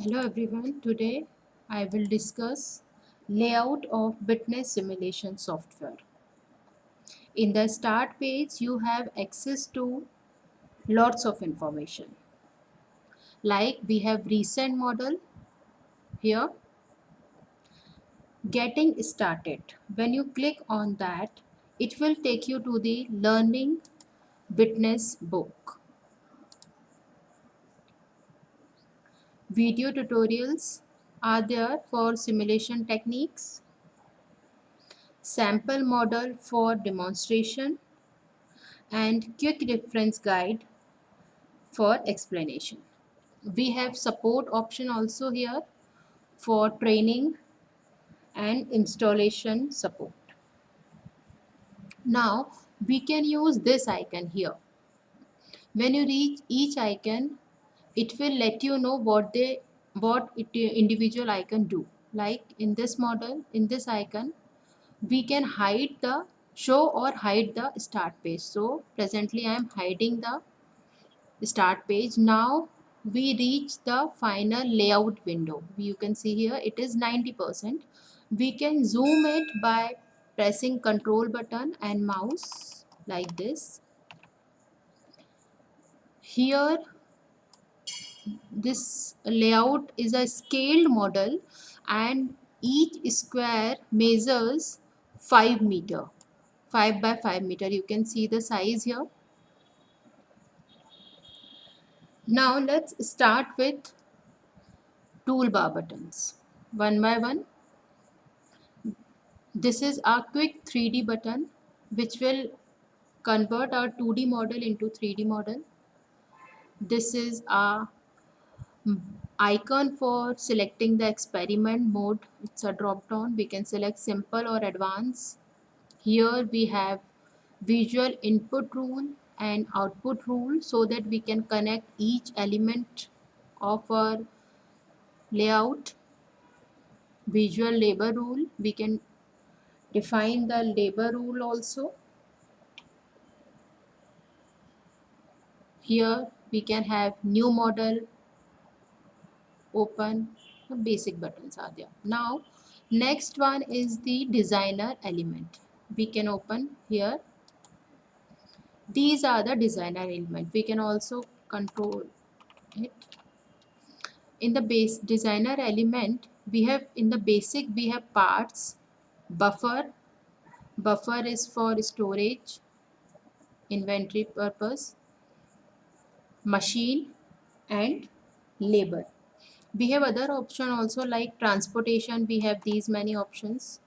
Hello everyone, today I will discuss layout of witness simulation software. In the start page you have access to lots of information, like we have recent model here, getting started. When you click on that, it will take you to the learning witness book. Video tutorials are there for simulation techniques, sample model for demonstration, and quick reference guide for explanation. We have support option also here for training and installation support. Now we can use this icon here. When you reach each icon, it will let you know what individual icon do. Like in this model, in this icon, we can hide the show or hide the start page. So presently I am hiding the start page. Now we reach the final layout window. You can see here it is 90%. We can zoom it by pressing control button and mouse like this. Here this layout is a scaled model and each square measures 5 meter, 5 by 5 meter. You can see the size here. Now let's start with toolbar buttons one by one. This is our quick 3D button which will convert our 2D model into 3D model. This is our icon for selecting the experiment mode. It's a drop down. We can select simple or advanced. Here we have visual input rule and output rule so that we can connect each element of our layout. Visual labor rule, we can define the labor rule also. Here we can have new model, open, basic buttons are there. Now next one is the designer element. We can open here. These are the designer element. We can also control it. In the base designer element, we have in the basic we have parts, buffer. Buffer is for storage, inventory purpose, machine, and labor. We have other option also like transportation. We have these many options.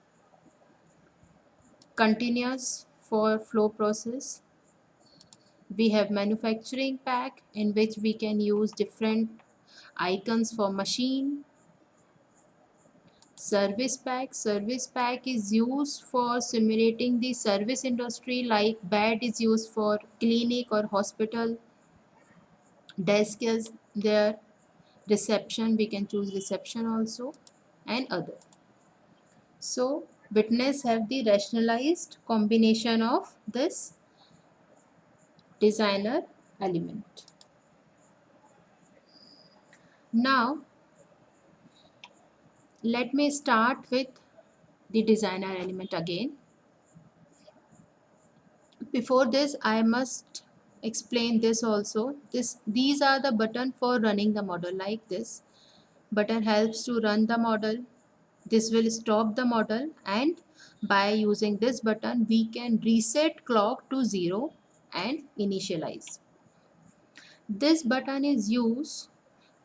Continuous for flow process. We have manufacturing pack in which we can use different icons for machine. Service pack is used for simulating the service industry, like bed is used for clinic or hospital. Desk is there. Reception, we can choose reception also, and other. So witness have the rationalized combination of this designer element. Now let me start with the designer element again. Before this I must explain this also. These are the button for running the model. Like this button helps to run the model. This will stop the model, and by using this button we can reset clock to 0 and initialize. This button is used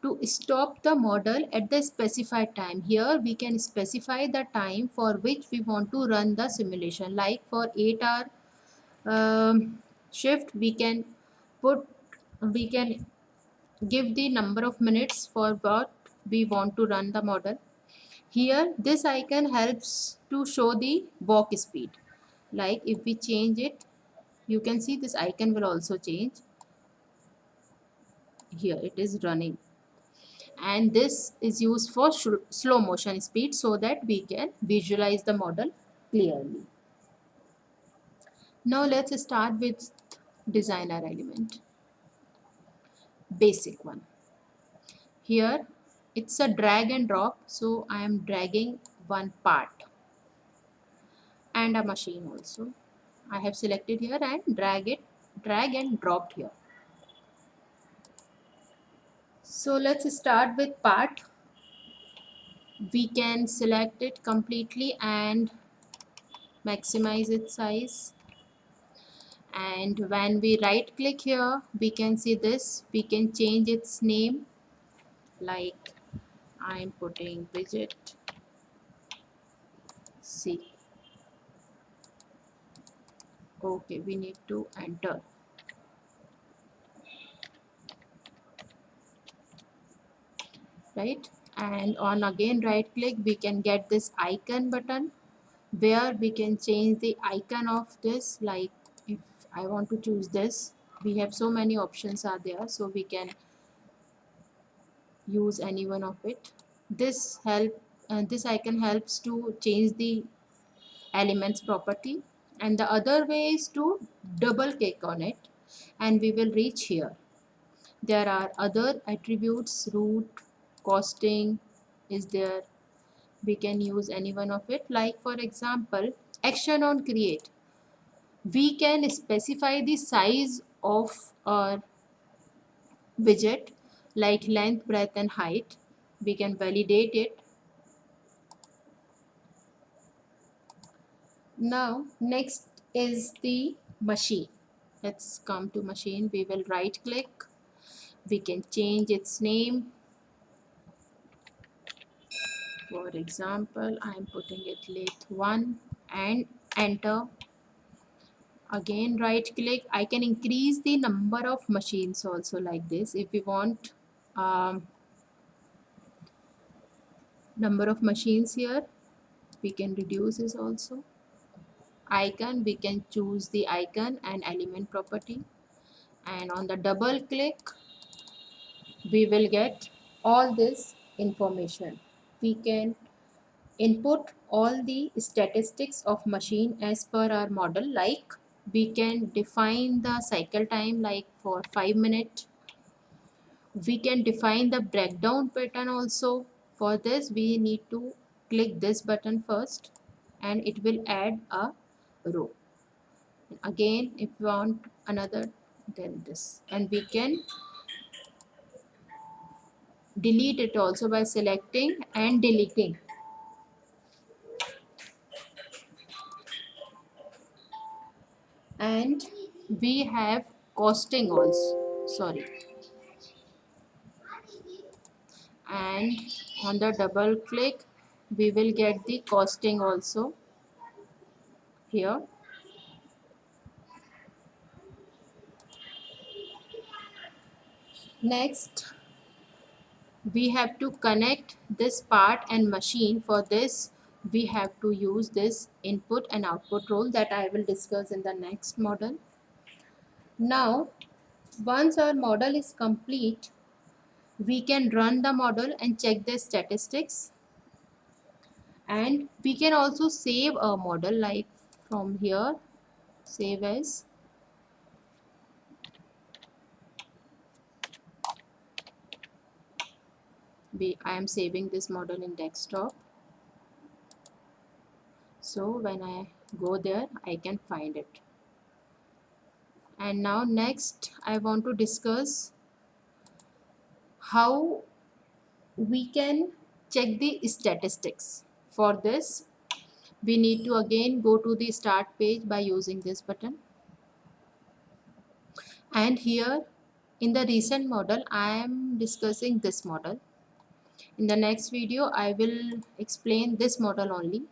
to stop the model at the specified time. Here we can specify the time for which we want to run the simulation. Like for 8-hour shift, put we can give the number of minutes for what we want to run the model. Here this icon helps to show the walk speed. Like if we change it, you can see this icon will also change. Here it is running, and this is used for slow motion speed so that we can visualize the model clearly. Now let's start with designer element, basic one. Here it's a drag and drop, so I am dragging one part and a machine also. I have selected here and drag and dropped here. So let's start with part. We can select it completely and maximize its size. And when we right click here, we can see this. We can change its name, like I'm putting widget C. Okay, we need to enter. Right, and on again right click, we can get this icon button where we can change the icon of this. Like if I want to choose this, we have so many options are there, so we can use any one of it. This icon helps to change the elements property, and the other way is to double click on it and we will reach here. There are other attributes, root, costing is there. We can use any one of it. Like for example, action on create, we can specify the size of our widget, like length, breadth and height. We can validate it. Now next is the machine. Let's come to machine. We will right click. We can change its name. For example, I am putting it lathe1 and enter. Again right click. I can increase the number of machines also, like this. If we want number of machines here, we can reduce this also. Icon, we can choose the icon and element property, and on the double click we will get all this information. We can input all the statistics of machine as per our model. Like we can define the cycle time, like for 5 minutes. We can define the breakdown pattern also. For this we need to click this button first and it will add a row. Again if we want another, then this, and we can delete it also by selecting and deleting. And we have costing also, sorry, and on the double click we will get the costing also here. Next we have to connect this part and machine. For this we have to use this input and output role that I will discuss in the next model. Now once our model is complete, we can run the model and check the statistics, and we can also save a model, like from here save as. I am saving this model in desktop, so when I go there I can find it. And now next I want to discuss how we can check the statistics. For this we need to again go to the start page by using this button, and here in the recent model I am discussing this model. In the next video I will explain this model only.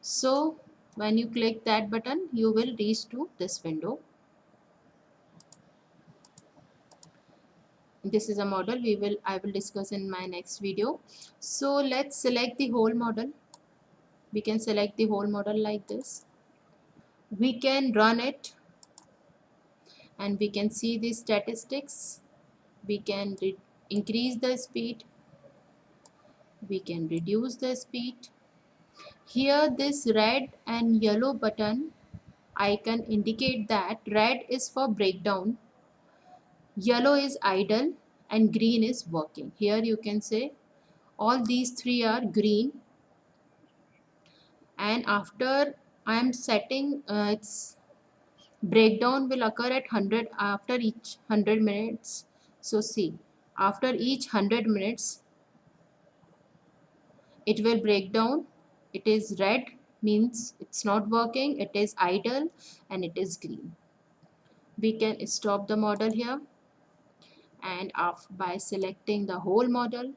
So when you click that button you will reach to this window. This is a model I will discuss in my next video. So let's select the whole model. We can select the whole model like this. We can run it and we can see the statistics. We can increase the speed, we can reduce the speed. Here this red and yellow button icon indicate that red is for breakdown, yellow is idle, and green is working. Here you can say all these three are green, and after I am setting its breakdown will occur at 100 after each 100 minutes. So see, after each 100 minutes it will break down. It is red, means it's not working, it is idle, and it is green. We can stop the model here, and by selecting the whole model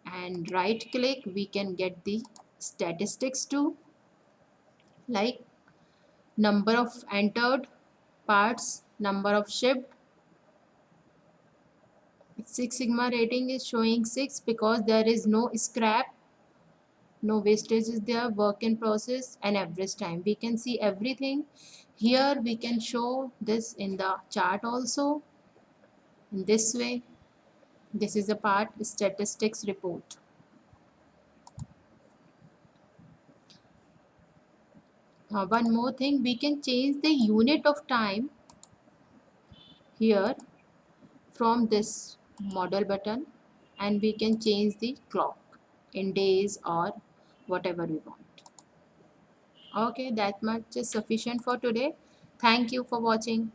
and right click, we can get the statistics too, like number of entered parts, number of shipped. Six Sigma rating is showing 6 because there is no scrap, no wastage is there, work in process, and average time. We can see everything here. We can show this in the chart also in this way. This is a part statistics report. One more thing, we can change the unit of time here from this model button, and we can change the clock in days or whatever we want. Okay, that much is sufficient for today. Thank you for watching.